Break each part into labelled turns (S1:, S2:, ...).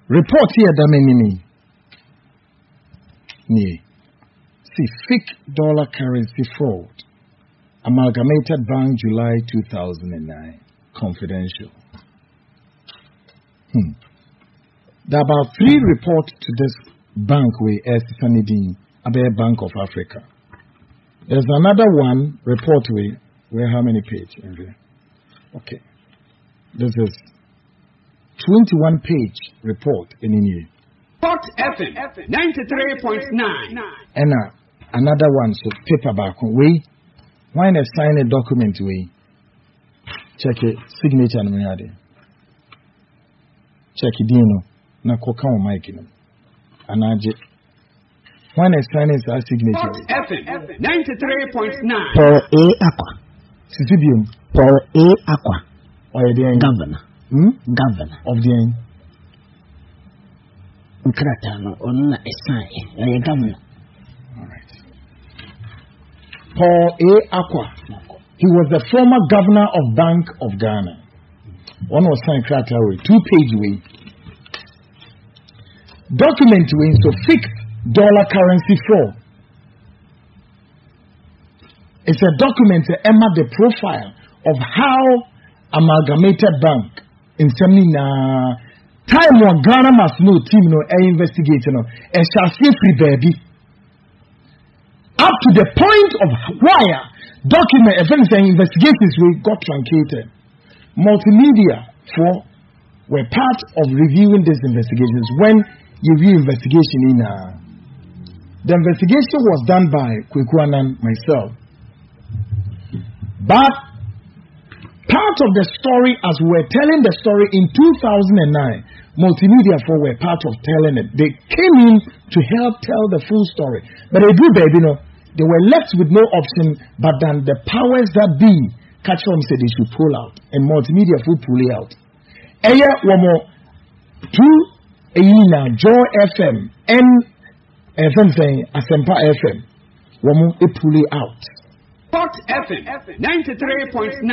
S1: Report here, Damanini. See, fake dollar currency fraud. Amalgamated Bank, July 2009. Confidential. There are about 3 reports to this bank as Sanidin, Abe Bank of Africa. There's another one report where how many pages? Okay. This is 21 page report in India.
S2: Hot FM 93.9.
S1: And another one, so paperback. Why not sign a document? Check it, signature and me. Check it, Dino. Na koka o mic no. Anaje. Why not sign a signature?
S2: Hot FM 93.9.
S3: Paul A. Aqua.
S1: Sisibium.
S3: Paul A. Aqua.
S1: Or the
S3: Governor. Governor
S1: of the
S3: Nkratano on a sign. Governor.
S1: All right. Paul A. Aqua. He was the former governor of Bank of Ghana. One was signed Kratawe, 2-page way. Document way, so fixed dollar currency fraud. It's a document that emma the profile of how Amalgamated Bank in Semina time when Ghana must know team no investigate no and shall see free baby. Up to the point of wire document investigations we got truncated. Multimedia were part of reviewing these investigations. When you view investigation in the investigation was done by Kweku Annan myself. But part of the story, as we were telling the story in 2009, multimedia were part of telling it. They came in to help tell the full story. But they do, baby, they were left with no option but then the powers that be catch them said they should pull out. And multimedia will pull it out. Aya wamo 2 Ayina Joy FM and FM saying Asempa FM wamo pull it out.
S2: Hot FM 93.9.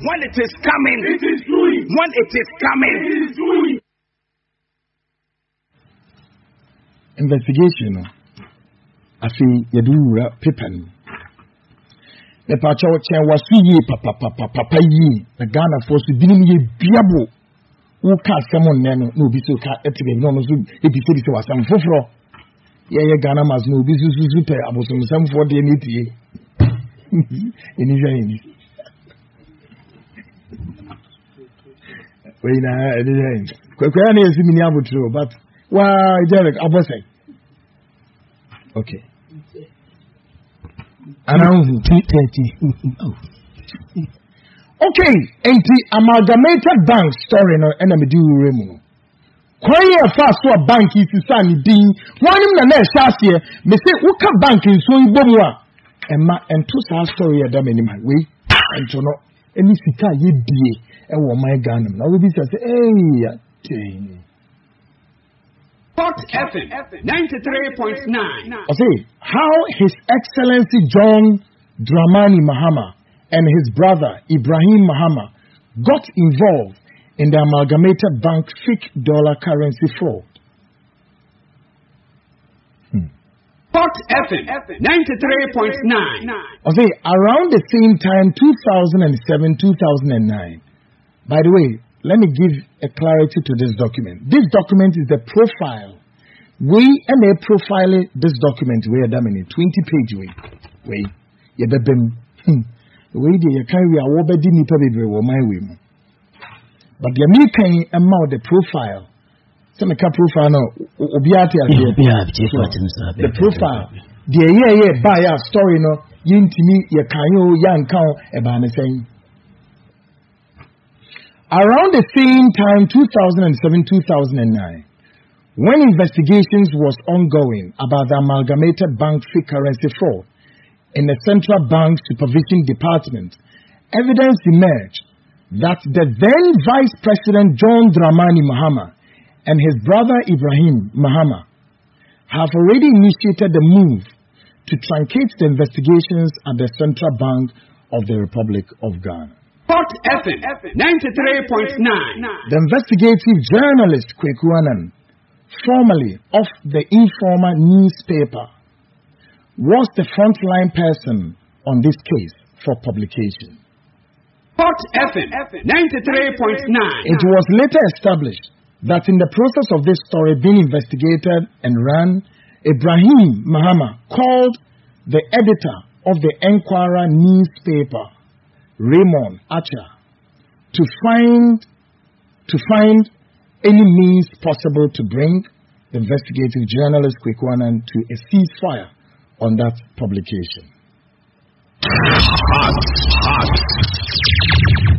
S4: When it is coming, it is doing. When it is coming, it is doing.
S1: Investigation. I see you do paper. The patch out chair was papa ye. The Ghana force to be biabo. Who cast someone no be so cat etiquette no so if you say it was some fofro. Yeah, Ghana must no be super about some for the NTA. In Israel. When I didn't. Kweku Annan is in the but why, Derek, I was saying. Okay. Around 2:30. Okay, and the Amalgamated Bank story no enemy do remu. Kwaya fast to a bank is sani din. One na na here. Me say uka bank in so ibomu a. And two sa story adam anima. We and to no any sika ye die e wo my Ghana. Now we be say hey.
S2: Hot FM 93.9.
S1: Okay, how His Excellency John Dramani Mahama and his brother Ibrahim Mahama got involved in the Amalgamated Bank fake dollar currency fraud.
S2: Hot FM 93.9.
S1: Okay, around the same time, 2007-2009. By the way, let me give a clarity to this document. This document is the profile. We and they profile this document. We are done in 20-page way. You better we you carry a wobe di nipa bebre wo my way. But the American amount the profile. Some profile no obiate ase. The profile. The yeah buy a story no yintimi ye kan yo yan kan e ba ne sen. Around the same time 2007-2009 when investigations was ongoing about the Amalgamated Bank fake currency fraud in the Central Bank Supervision Department, evidence emerged that the then Vice President John Dramani Mahama and his brother Ibrahim Mahama have already initiated the move to truncate the investigations at the Central Bank of the Republic of Ghana.
S2: Hot FM 93.9.
S1: The investigative journalist Kweku Annan, formerly of the Informer newspaper, was the frontline person on this case for publication.
S2: Hot FM 93.9.
S1: It was later established that in the process of this story being investigated and run, Ibrahim Mahama called the editor of the Enquirer newspaper, Raymond Archer, to find any means possible to bring the investigative journalist Kweku Annan to a ceasefire on that publication.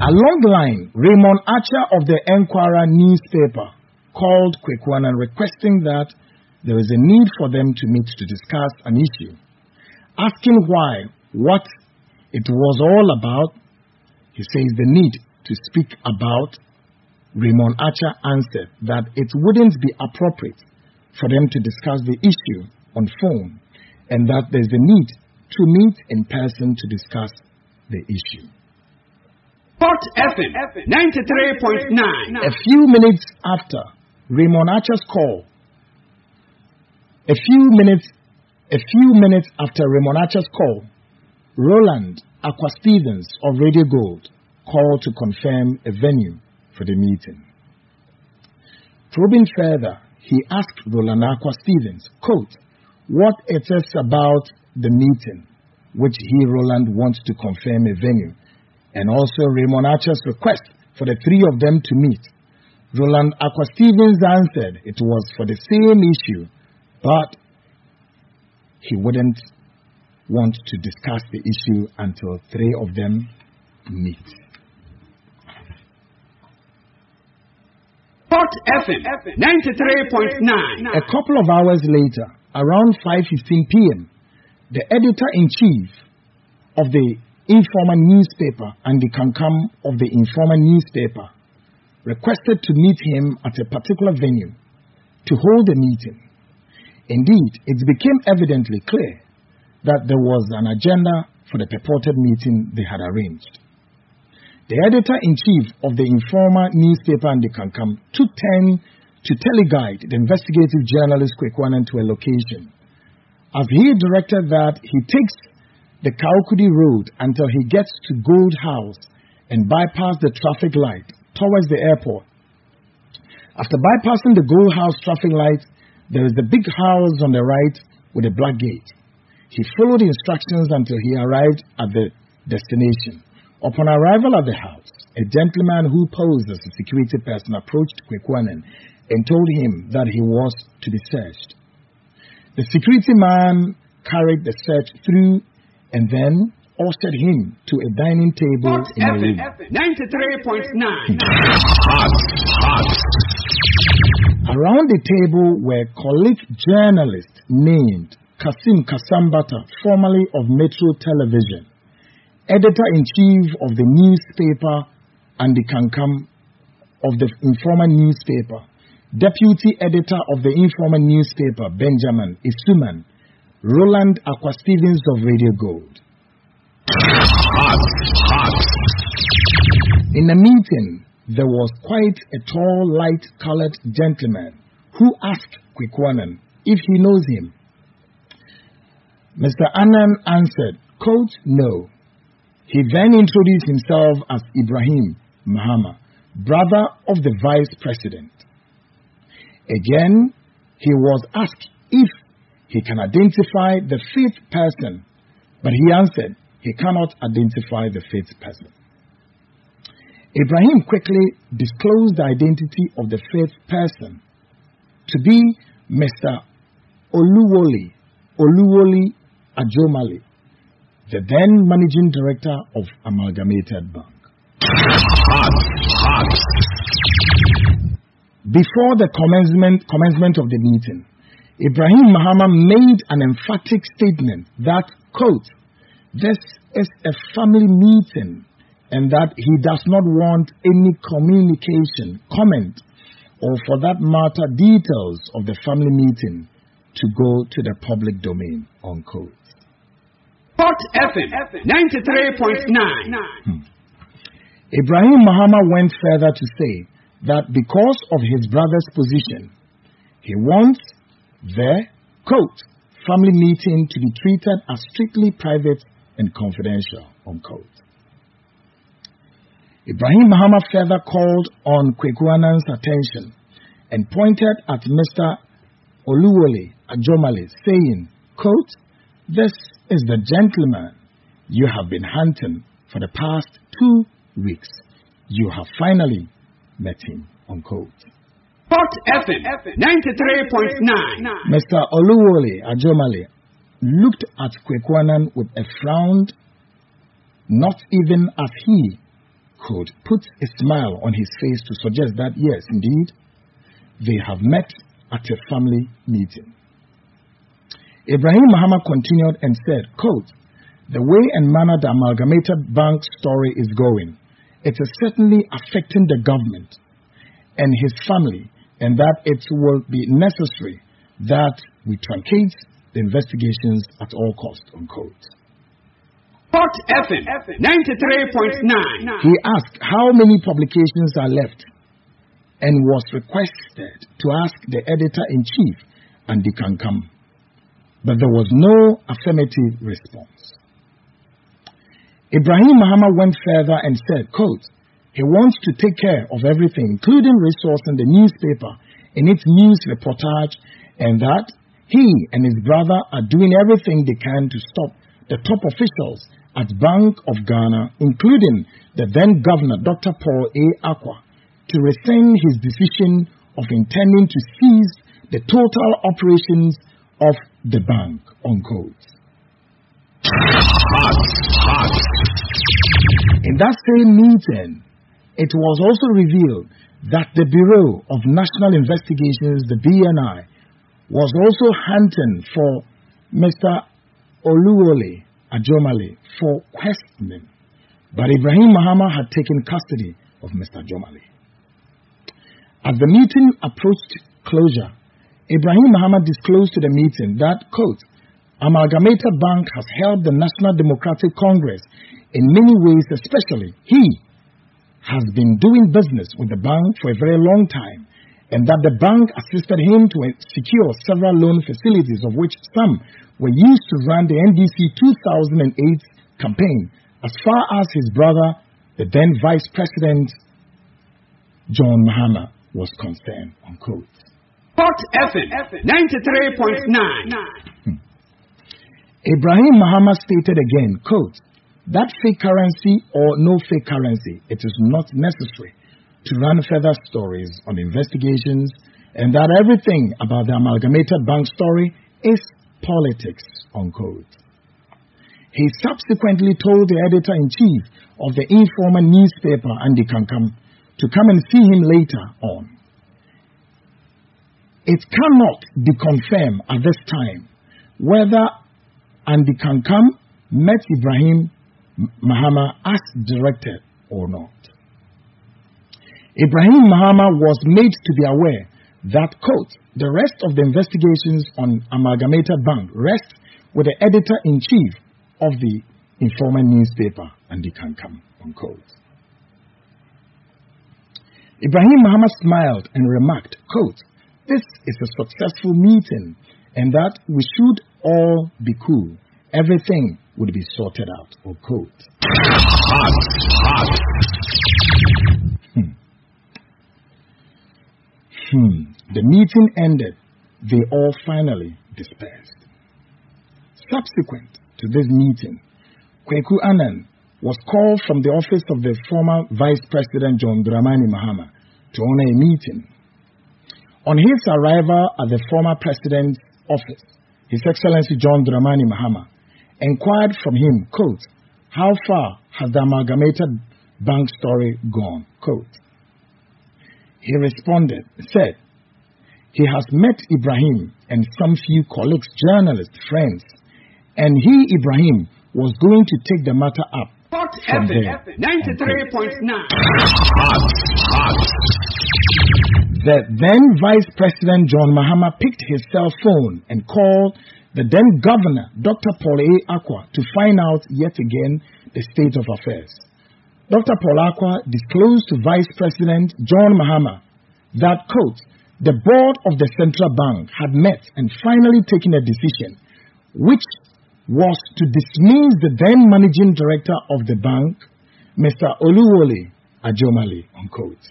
S1: Along the line, Raymond Archer of the Enquirer newspaper called Kweku Annan requesting that there is a need for them to meet to discuss an issue, asking what it was all about. He says the need to speak about. Raymond Archer answered that it wouldn't be appropriate for them to discuss the issue on phone and that there's a need to meet in person to discuss the issue.
S2: Hot FM 93.9.
S1: A few minutes after Raymond Archer's call, a few minutes after Raymond Archer's call, Roland Aqua Stevens of Radio Gold called to confirm a venue for the meeting. Probing further, he asked Roland Aqua Stevens, quote, what it is about the meeting, which he, Roland, wants to confirm a venue, and also Raymond Archer's request for the three of them to meet. Roland Aqua Stevens answered it was for the same issue, but he wouldn't want to discuss the issue until three of them meet.
S2: Hot FM 93.9.
S1: A couple of hours later, around 5:15 p.m., the editor-in-chief of the Informer newspaper and the Kankam of the Informer newspaper requested to meet him at a particular venue to hold a meeting. Indeed, it became evidently clear that there was an agenda for the purported meeting they had arranged. The editor-in-chief of the Informer newspaper and the Kankam took turn to teleguide the investigative journalist Kweku Annan to a location. As he directed that he takes the Kaukudi Road until he gets to Gold House and bypass the traffic light towards the airport. After bypassing the Gold House traffic light, there is the big house on the right with a black gate. He followed the instructions until he arrived at the destination. Upon arrival at the house, a gentleman who posed as a security person approached Kweku Annan and told him that he was to be searched. The security man carried the search through and then ushered him to a dining table
S2: Hot
S1: in a room.
S2: FM 93.9.
S1: Around the table were colleague journalists named Kasim Kasambata, formerly of Metro Television, editor-in-chief of the newspaper and the Kankam of the Informer newspaper, deputy editor of the Informer newspaper, Benjamin Isuman, Roland Aqua Stevens of Radio Gold. In the meeting, there was quite a tall, light-colored gentleman who asked Kweku Annan if he knows him. Mr. Annan answered, quote, no. He then introduced himself as Ibrahim Mahama, brother of the vice president. Again, he was asked if he can identify the fifth person, but he answered he cannot identify the fifth person. Ibrahim quickly disclosed the identity of the fifth person to be Mr. Oluwole Ajomale, the then managing director of Amalgamated Bank. Before the commencement of the meeting, Ibrahim Mahama made an emphatic statement that, quote, this is a family meeting and that he does not want any communication, comment, or for that matter, details of the family meeting to go to the public domain, unquote.
S2: Hot FM 93.9.
S1: Ibrahim Mahama went further to say that because of his brother's position, he wants the, quote, family meeting to be treated as strictly private and confidential, unquote. Ibrahim Mahama further called on Kweku Annan's attention and pointed at Mr. Oluwole Ajomale, saying, quote, this is the gentleman you have been hunting for the past 2 weeks. You have finally met him, unquote.
S2: Hot FM 93.9.
S1: Mr. Oluwole Ajomale looked at Kweku Annan with a frown, not even as he could put a smile on his face to suggest that, yes, indeed, they have met at a family meeting. Ibrahim Mahama continued and said, quote, the way and manner the Amalgamated Bank story is going, it is certainly affecting the government and his family, and that it will be necessary that we truncate the investigations at all costs, unquote.
S2: Hot FM 93.9.
S1: He asked how many publications are left and was requested to ask the editor-in-chief and they can come. But there was no affirmative response. Ibrahim Mahama went further and said, quote, he wants to take care of everything, including resourcing the newspaper in its news reportage, and that he and his brother are doing everything they can to stop the top officials at Bank of Ghana, including the then Governor, Dr. Paul A. Akwa, to rescind his decision of intending to seize the total operations of the bank, unquote. In that same meeting, it was also revealed that the Bureau of National Investigations, the BNI, was also hunting for Mr. Oluwole Ajomale for questioning, but Ibrahim Mahama had taken custody of Mr. Ajomale. As the meeting approached closure, Ibrahim Mahama disclosed to the meeting that, quote, Amalgamated Bank has helped the National Democratic Congress in many ways, especially he has been doing business with the bank for a very long time, and that the bank assisted him to secure several loan facilities, of which some were used to run the NDC 2008 campaign, as far as his brother, the then Vice President John Mahama, was concerned, unquote.
S2: Hot FM 93.9.
S1: Ibrahim Mahama stated again, quote, that fake currency or no fake currency, it is not necessary to run further stories on investigations, and that everything about the Amalgamated Bank story is politics, unquote. He subsequently told the editor-in-chief of the informal newspaper, Andy Kankam, to come and see him later on. It cannot be confirmed at this time whether Andy Kankam met Ibrahim Mahama as directed or not. Ibrahim Mahama was made to be aware that, quote, the rest of the investigations on Amalgamated Bank rest with the editor-in-chief of the informal newspaper, Andy Kankam, unquote. Ibrahim Mahama smiled and remarked, quote, this is a successful meeting and that we should all be cool. Everything would be sorted out, unquote. The meeting ended. They all finally dispersed. Subsequent to this meeting, Kweku Annan was called from the office of the former Vice President John Dramani Mahama to honor a meeting. On his arrival at the former President's office, His Excellency John Dramani Mahama inquired from him, quote, how far has the Amalgamated Bank story gone, quote. He responded, said, he has met Ibrahim and some few colleagues, journalists, friends, and he, Ibrahim, was going to take the matter up from there.
S2: 93.9.
S1: The then Vice President John Mahama picked his cell phone and called the then governor, Dr. Paul A. Akwa, to find out yet again the state of affairs. Dr. Paul Akwa disclosed to Vice President John Mahama that, quote, the board of the central bank had met and finally taken a decision, which was to dismiss the then managing director of the bank, Mr. Oluwole Ajomale, unquote.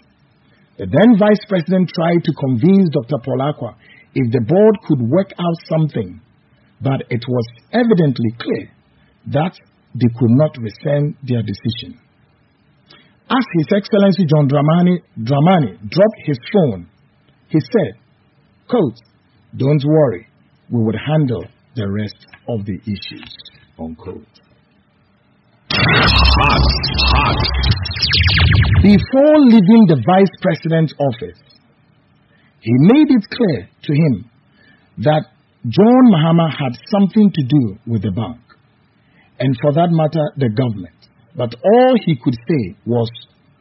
S1: The then Vice President tried to convince Dr. Paul Akwa if the board could work out something, but it was evidently clear that they could not rescind their decision. As His Excellency John Dramani dropped his phone, he said, quote, don't worry, we would handle the rest of the issues, unquote.
S4: Hot.
S1: Before leaving the Vice President's office, he made it clear to him that John Mahama had something to do with the bank, and for that matter, the government. But all he could say was,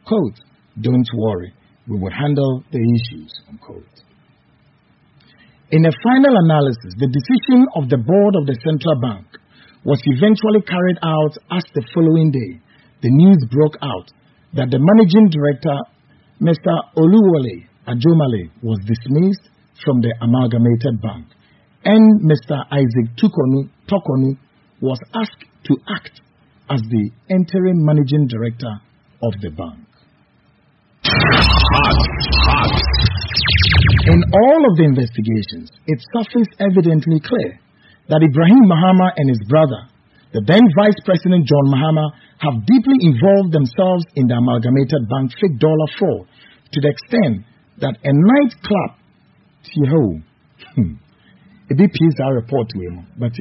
S1: quote, don't worry, we will handle the issues, unquote. In a final analysis, the decision of the board of the central bank was eventually carried out as the following day the news broke out that the managing director, Mr. Oluwole Ajomale, was dismissed from the Amalgamated Bank, and Mr. Isaac Tokonu was asked to act as the interim managing director of the bank.
S4: Hot.
S1: In all of the investigations, it surfaced evidently clear that Ibrahim Mahama and his brother, the then Vice President John Mahama, have deeply involved themselves in the Amalgamated Bank fake dollar fraud to the extent that a nightclub, a big piece I report to him, but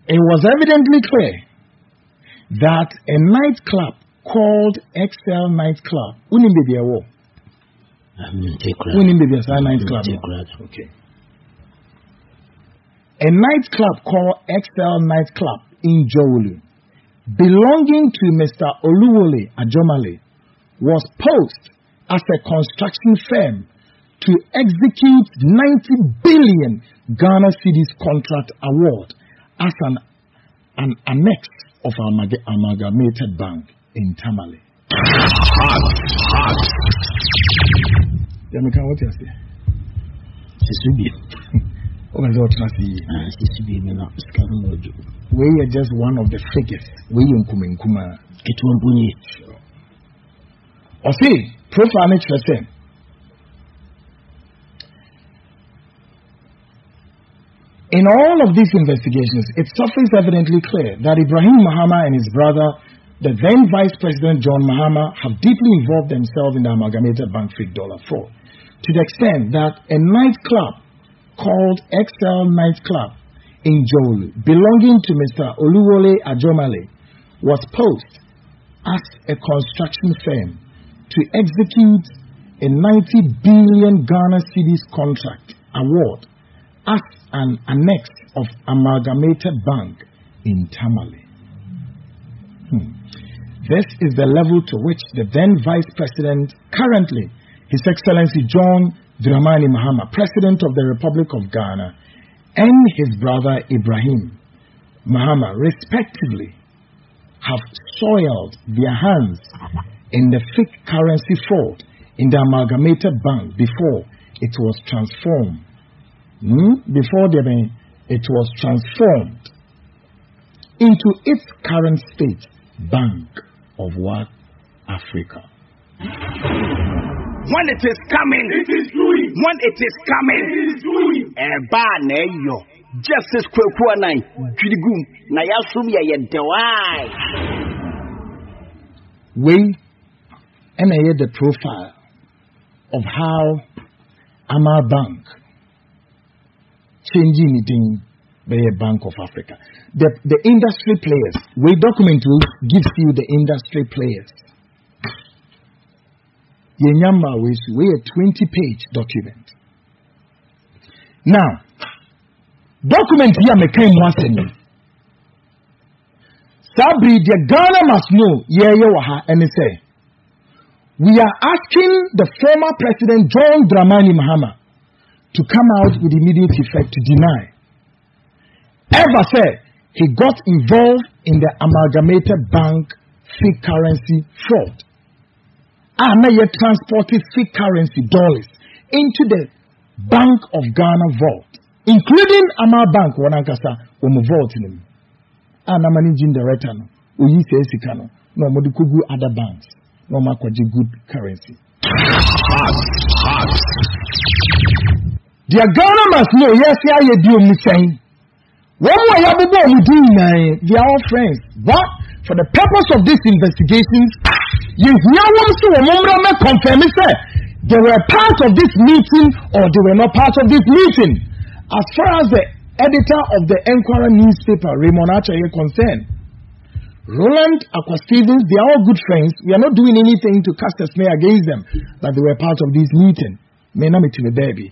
S1: it was evidently clear that a nightclub called XL Nightclub, okay. A nightclub called XL Nightclub in Jowulu, belonging to Mr. Oluwole Ajomale, was posed as a construction firm to execute 90 billion Ghana cedis contract award as an annex of Amalgamated Bank in Tamale.
S4: Hot.
S1: Yamika, what you say? We are just one of the fakest. We are see, profile percent. In all of these investigations, it surfaced evidently clear that Ibrahim Mahama and his brother, the then Vice President John Mahama, have deeply involved themselves in the Amalgamated Bank fake dollar fraud, to the extent that a nightclub called XL Nightclub in Jowulu, belonging to Mr. Oluwole Ajomale, was posed as a construction firm to execute a 90 billion Ghana cedis contract award as an annex of Amalgamated Bank in Tamale. This is the level to which the then Vice President, currently His Excellency John Dramani Mahama, President of the Republic of Ghana, and his brother Ibrahim Mahama, respectively, have soiled their hands in the fake currency fraud in the Amalgamated Bank before it was transformed. It was transformed into its current state, Bank of what? Africa.
S4: When it is coming, it is doing. When it is coming, it is doing. Justice Kweku Annan Gidigum na yasum ya yedewai.
S1: We and the profile of how Amal Bank changing it in the Bank of Africa. The industry players, we document gives you the industry players. We a 20-page document. Now, document here McCain once again. Sabri, the Ghana must know, and they say, we are asking the former President John Dramani Mahama to come out with immediate effect to deny. Ever said he got involved in the Amalgamated Bank fake currency fraud. Now you transported fake currency dollars into the Bank of Ghana vault, including Amal Bank, Wanankasa, vault in him. And I'm managing director. No, we say Sikano, no more other banks, no more good currency. The Ghana must know, yes, I do me saying. One way I will they are all friends. But for the purpose of these investigations, you want to confirm they were part of this meeting or they were not part of this meeting. As far as the editor of the Enquirer newspaper, Raymond Archer, is concerned, Roland Aqua Stevens, they are all good friends. We are not doing anything to cast a smear against them, but they were part of this meeting. Baby.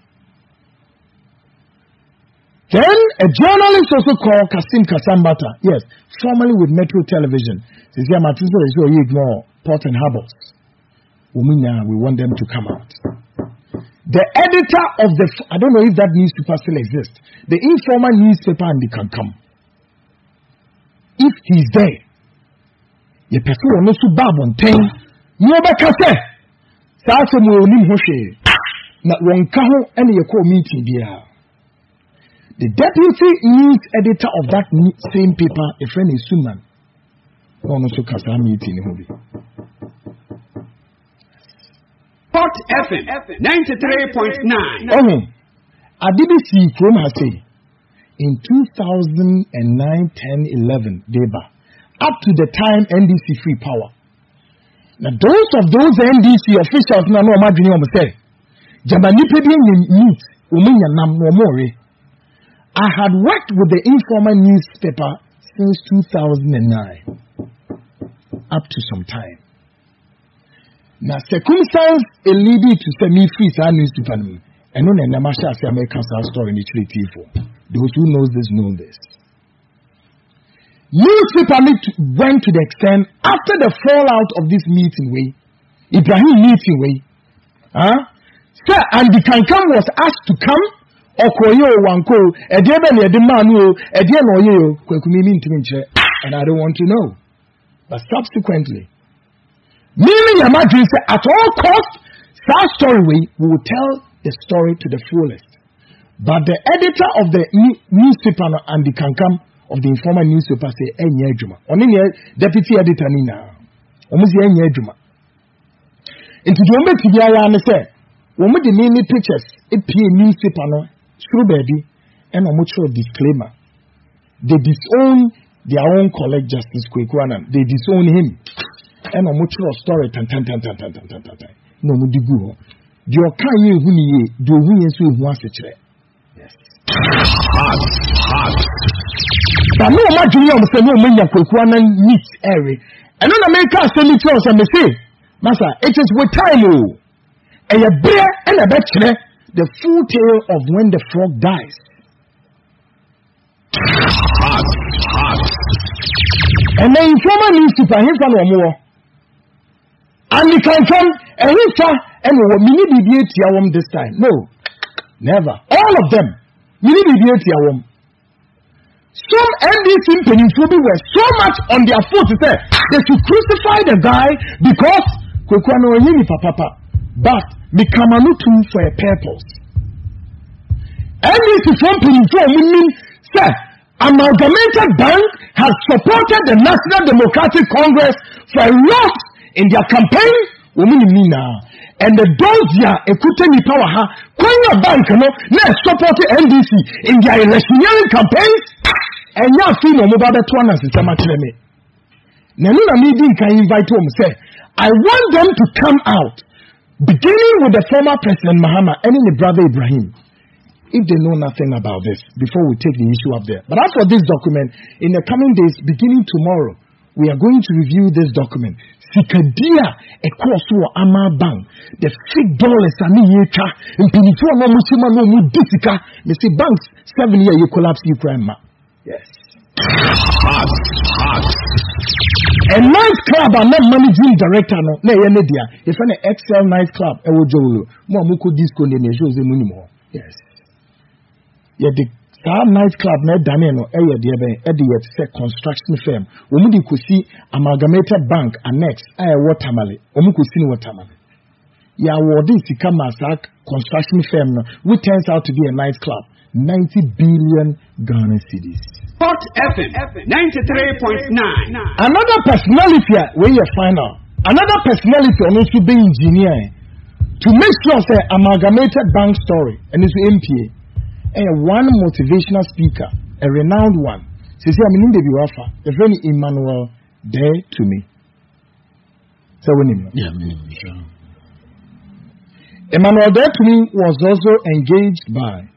S1: Then a journalist also called Kasim Kasambata, yes, formerly with Metro Television. Says, yeah, Matisba is you ignore Port and Harbors. We want them to come out. The editor of the, I don't know if that newspaper still exists, the informal newspaper and they can come. If he's there, the person will not bab on 10. You know, the deputy news editor of that same paper, a friend is Suman.
S2: Hot FM 93.9.
S1: I didn't see from her say in 2009, 10, 11, Deba, up to the time NDC free power. Now, those NDC officials, no imagine what I'm saying. Jamanipedian meet, Nam no more. I had worked with the informal newspaper since 2009, up to some time. Now, circumstance a lady to send me free our newspaper, and no Namasha say American story in the TV. Those who knows this know this. Newspaper went to the extent after the fallout of this meeting way, Ibrahim meeting way, sir, and the Kankan was asked to come. Okoyo wanko edebe ne edemanu ede no ye Kweku nche, and I don't want to know. But subsequently, meaning imagine say at all costs, that story we will tell the story to the fullest. But the editor of the newspaper and the Kankam of the informal newspaper say enye adwuma. Oni deputy editor ni na. Omo say enye adwuma. Into the moment to ya na say, wo mo de many pictures e pie newspaper no baby, and a mutual disclaimer. They disown their own colleague Justice Kweku Annan. They disown him. And a mutual story. No, Mudigu. Your kind you do who wants to check. Yes. But no, imagine you say no when you Kweku Annan meet area. And then America send me to us and they say, Master, it is with time. And a bear and a bet the full tale of when the frog dies. And the informer needs to find him or more. And he can come and he and we need to this time. No, never. All of them. We need to some NDC Peninsubi were so much on their foot to say they should crucify the guy because Kweku Annan papa. But Mikamanutu for a purpose. NDC from Peninsubi mean say Amalgamated Bank has supported the National Democratic Congress for a lot in their campaign. And the Dozia Ekuteni Power ha Konya Bank no supported NDC in their electioneering campaigns. And you feel no about that one as it's a match. Nanuna meeting can invite them say, I want them to come out, beginning with the former President Mahama and the brother Ibrahim, if they know nothing about this, before we take the issue up there. But as for this document, in the coming days, beginning tomorrow, we are going to review this document. Sikadia Ekosu Ama Bank, the fake dollars and yecha, and Pinifo no Musima no Mudisika, they say banks 7 years you collapse Ukraine. Yes. A night club and not managing director no media. If an Excel night club, I will do more disco than Jose Munimo. Yes. Yeah, the nightclub na Daniel the construction firm. Omudi kusi Amalgamated Bank annex watermale. Omukusini watermale. Yeah, this construction firm which turns out to be a nightclub. 90 billion Ghana cedis.
S2: Hot FM 93.9.
S1: Another personality where you find out. Another personality also be engineer to make sure say Amalgamated Bank story and it's MPA. And one motivational speaker, a renowned one, says, I'm in the Biwafa, a very Emmanuel there to me. So when Emmanuel there to me was also engaged by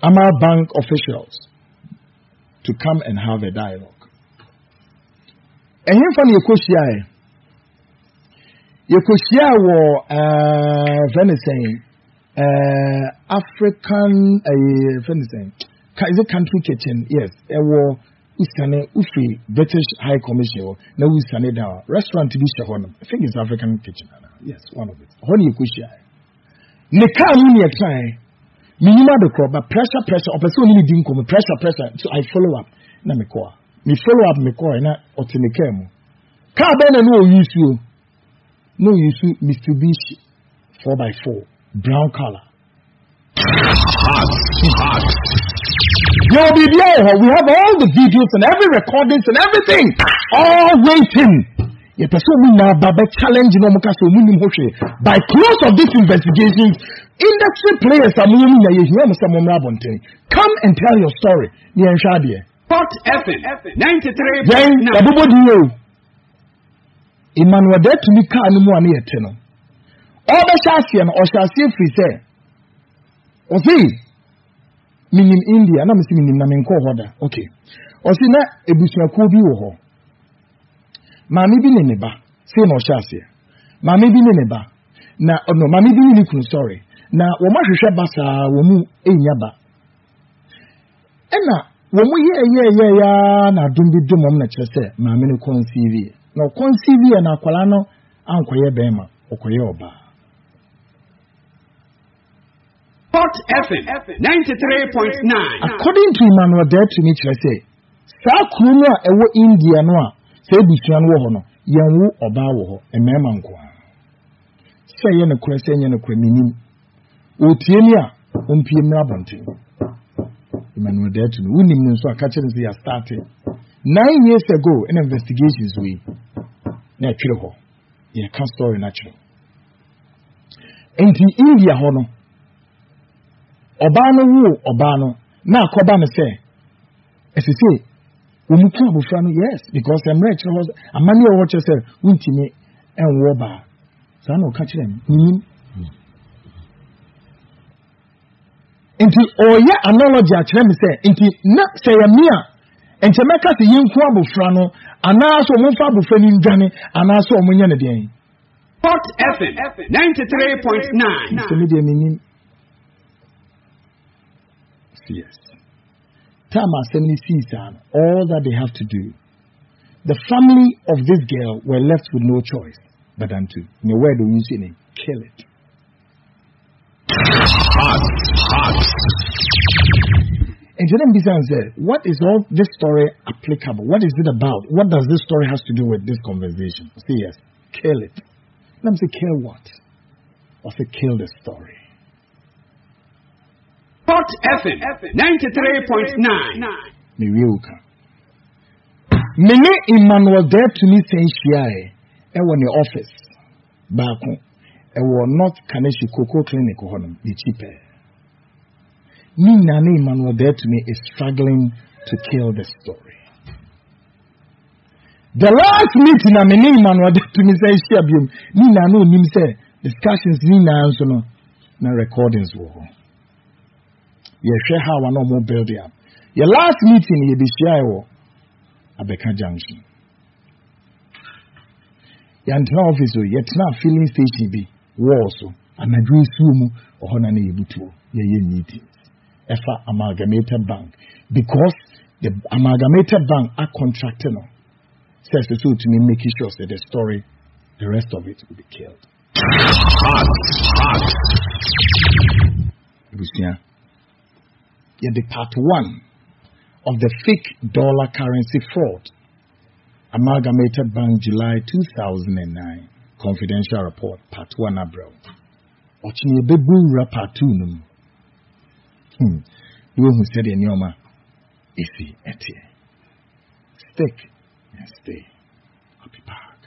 S1: Amal Bank officials to come and have a dialogue. And here from Yokoshia were Venison. African is a country kitchen, yes. Ewo Ustane Ufi British High Commission. No Ustane da restaurant to be shahon. I think it's African kitchen. Yes, one of it. Honey Kushia. Neka muni apply. Minima the crop, but pressure. Opportunity didn't come. Pressure. So I follow up. Na me koa. Me follow up me koa na otinekemu. Ka ben no use you. No use Mitsubishi 4x4. Brown color. Hot. You'll be there. We have all the videos and every recordings and everything. All waiting. By close of these investigations, industry players are moving. Come and tell your story.
S2: Hot FM 93.9.
S1: Emmanuel there to me car no more near tenor. All the Shasian or Shasi free say. O see, meaning India, and I'm seeing in Namenko order. Okay. O see, na Ebusia Kobi ho. Mammy be neba, say no Shasi. Mammy be neba. Na, no, Mammy be nikun sorry. Na, Womasha Basa, Womu, Enyaba. Enna, Womu ye, na dumbi dumom na chese, Mammy no conceive. No conceive and Aqualano, Uncle Bema, Okoyoba.
S2: Hot FM 93.9.
S1: According to Emmanuel there to me, I say, Sakuna ewo India noa, say Bishan wohono, Yanwu Obawo, a Memankwa. Say yen a question yen a quemini. Utienia, PM Rabonte. Emmanuel there to me, winning so a catcher as they are started. 9 years ago, in investigations, we natural. Yeah, can't story natural. And in India, hono. Obano, now Kobana say, as you say, yes, because I'm rich, a money or what you say, Wintimi and Woba. So I know catch them. Into Oya analogy at them say, into not say a mere, and to make us a young Kwabu Frano, and also Mufabu Fenin Johnny, and also Munyana Day.
S2: Hot FM 93.9.
S1: Mr. Media meaning. Yes. Tama Assembly sees all that they have to do. The family of this girl were left with no choice but to, in a word, we say, kill it. Hot. And then Bizan said, what is all this story applicable? What is it about? What does this story has to do with this conversation? Say yes, kill it. Let me say, kill what? Or say, kill the story.
S2: Hot FM 93.9.
S1: Miwuka. Mene Emmanuel there to me saying Shiae. I was in the office. Back home. I was not Kaneshi Cocoa Clinic honum. The cheaper. Nina Emmanuel there to me is struggling to kill the story. The last meeting I Mene Emmanuel there to me saying Shiabium. Nina no nim say discussions Nina answer no na recordings were. You share how one more build up. Your last meeting, you be share Abeka Junction. Yan office, yet not filling station be also. And I do sumu or honani butu. Ye meetings. Efa Amalgamated Bank. Because the Amalgamated Bank are contracted. Says the to me, making sure that the story, the rest of it will be killed. Hot. Yeah, the part 1 of the fake dollar currency fraud. Amalgamated Bank, July 2009. Confidential report, part 1 abroad. Watching a baby part 2. You who said in your ma, easy, etie. Stick and stay. I'll be back.